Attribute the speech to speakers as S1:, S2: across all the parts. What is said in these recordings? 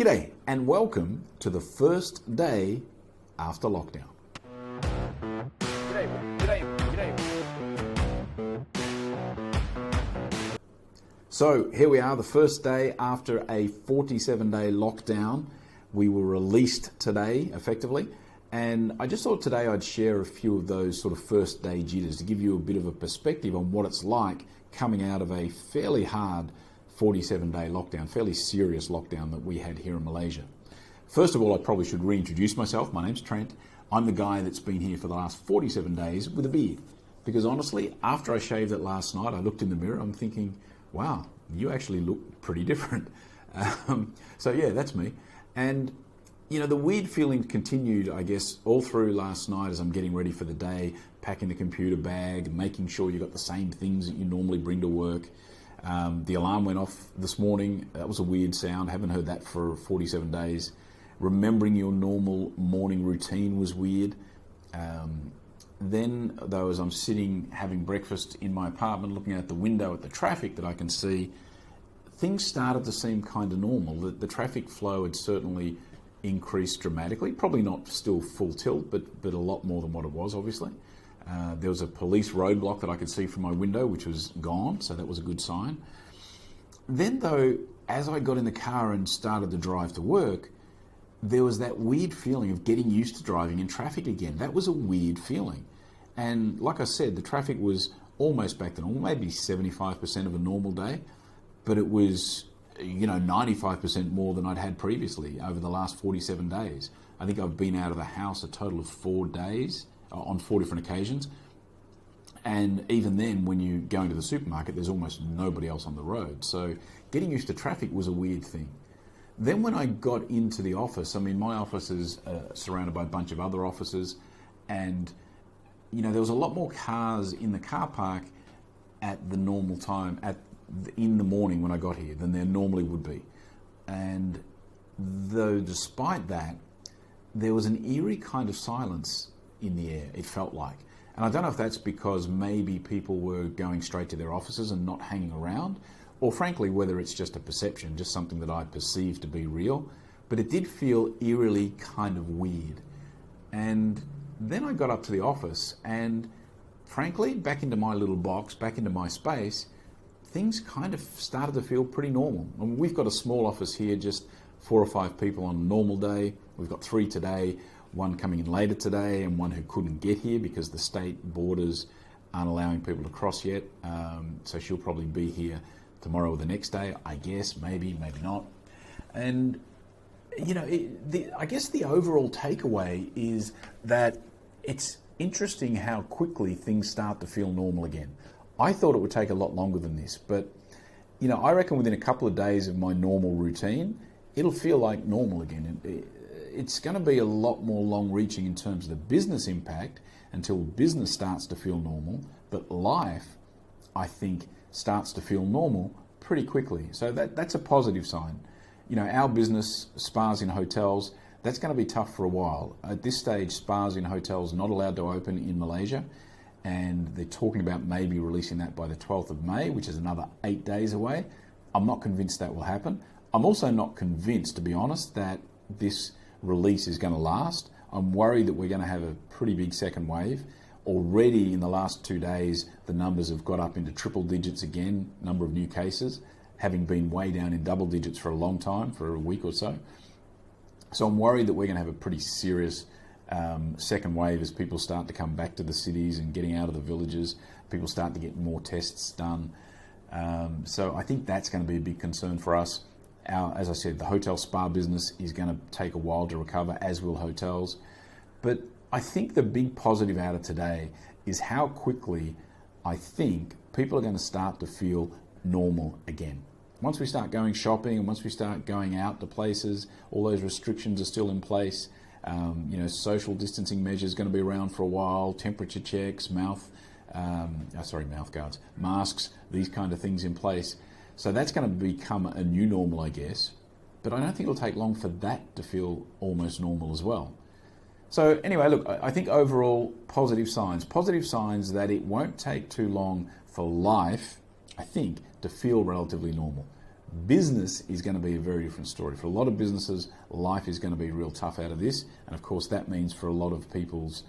S1: G'day and welcome to the first day after lockdown. G'day. So here we are, the first day after a 47-day lockdown. We were released today, effectively, and I just thought today I'd share a few of those sort of first day jitters to give you a bit of a perspective on what it's like coming out of a fairly hard 47-day lockdown, fairly serious lockdown that we had here in Malaysia. First of all, I probably should reintroduce myself. My name's Trent. I'm the guy that's been here for the last 47 days with a beard. Because honestly, after I shaved it last night, I looked in the mirror, I'm thinking, wow, you actually look pretty different. So yeah, that's me. And you know, the weird feeling continued, I guess, all through last night as I'm getting ready for the day, packing the computer bag, making sure you got the same things that you normally bring to work. The alarm went off this morning. That was a weird sound. Haven't heard that for 47 days. Remembering your normal morning routine was weird. Then, though, as I'm sitting having breakfast in my apartment, looking out the window at the traffic that I can see, things started to seem kind of normal. The traffic flow had certainly increased dramatically. Probably not still full tilt, but a lot more than what it was, obviously. There was a police roadblock that I could see from my window, which was gone, so that was a good sign. Then, though, as I got in the car and started to drive to work, there was that weird feeling of getting used to driving in traffic again. That was a weird feeling. And like I said, the traffic was almost back to normal, maybe 75% of a normal day, but it was, 95% more than I'd had previously over the last 47 days. I think I've been out of the house a total of 4 days, on 4 different occasions. And even then, when you go into the supermarket, there's almost nobody else on the road. So getting used to traffic was a weird thing. Then when I got into the office, my office is surrounded by a bunch of other offices, and there was a lot more cars in the car park at the normal time, in the morning when I got here, than there normally would be. And though despite that, there was an eerie kind of silence in the air, it felt like. And I don't know if that's because maybe people were going straight to their offices and not hanging around, or frankly, whether it's just a perception, just something that I perceive to be real. But it did feel eerily kind of weird. And then I got up to the office and frankly, back into my little box, back into my space, things kind of started to feel pretty normal. We've got a small office here, just 4 or 5 people on a normal day. We've got 3 today, 1 coming in later today, and 1 who couldn't get here because the state borders aren't allowing people to cross yet. So she'll probably be here tomorrow or the next day, I guess, maybe not. And I guess the overall takeaway is that it's interesting how quickly things start to feel normal again. I thought it would take a lot longer than this, but I reckon within a couple of days of my normal routine, it'll feel like normal again. It's going to be a lot more long-reaching in terms of the business impact until business starts to feel normal, but life, I think, starts to feel normal pretty quickly. So that's a positive sign. Our business, spas in hotels, that's going to be tough for a while. At this stage, spas in hotels not allowed to open in Malaysia, and they're talking about maybe releasing that by the 12th of May, which is another 8 days away. I'm not convinced that will happen. I'm also not convinced, to be honest, that this release is going to last. I'm worried that we're going to have a pretty big second wave. Already in the last 2 days, the numbers have got up into triple digits again, number of new cases, having been way down in double digits for a long time, for a week or so. So I'm worried that we're going to have a pretty serious second wave as people start to come back to the cities and getting out of the villages. People start to get more tests done. So I think that's going to be a big concern for us. As I said, the hotel spa business is going to take a while to recover, as will hotels. But I think the big positive out of today is how quickly I think people are going to start to feel normal again. Once we start going shopping and once we start going out to places, all those restrictions are still in place. Social distancing measures going to be around for a while, temperature checks, mouth guards, masks, these kind of things in place. So that's going to become a new normal, I guess. But I don't think it'll take long for that to feel almost normal as well. So anyway, look, I think overall positive signs that it won't take too long for life, I think, to feel relatively normal. Business is going to be a very different story. For a lot of businesses, life is going to be real tough out of this. And of course, that means for a lot of people's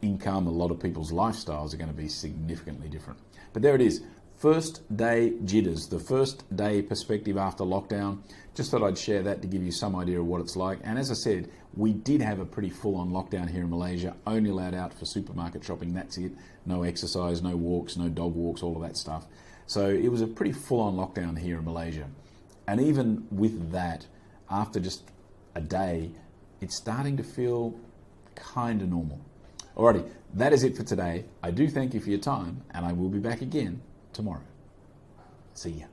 S1: income, a lot of people's lifestyles are going to be significantly different. But there it is. First day jitters, the first day perspective after lockdown. Just thought I'd share that to give you some idea of what it's like. And as I said, we did have a pretty full-on lockdown here in Malaysia, only allowed out for supermarket shopping, that's it. No exercise, no walks, no dog walks, all of that stuff. So it was a pretty full-on lockdown here in Malaysia. And even with that, after just a day, it's starting to feel kind of normal. Alrighty, that is it for today. I do thank you for your time, and I will be back again tomorrow. See ya.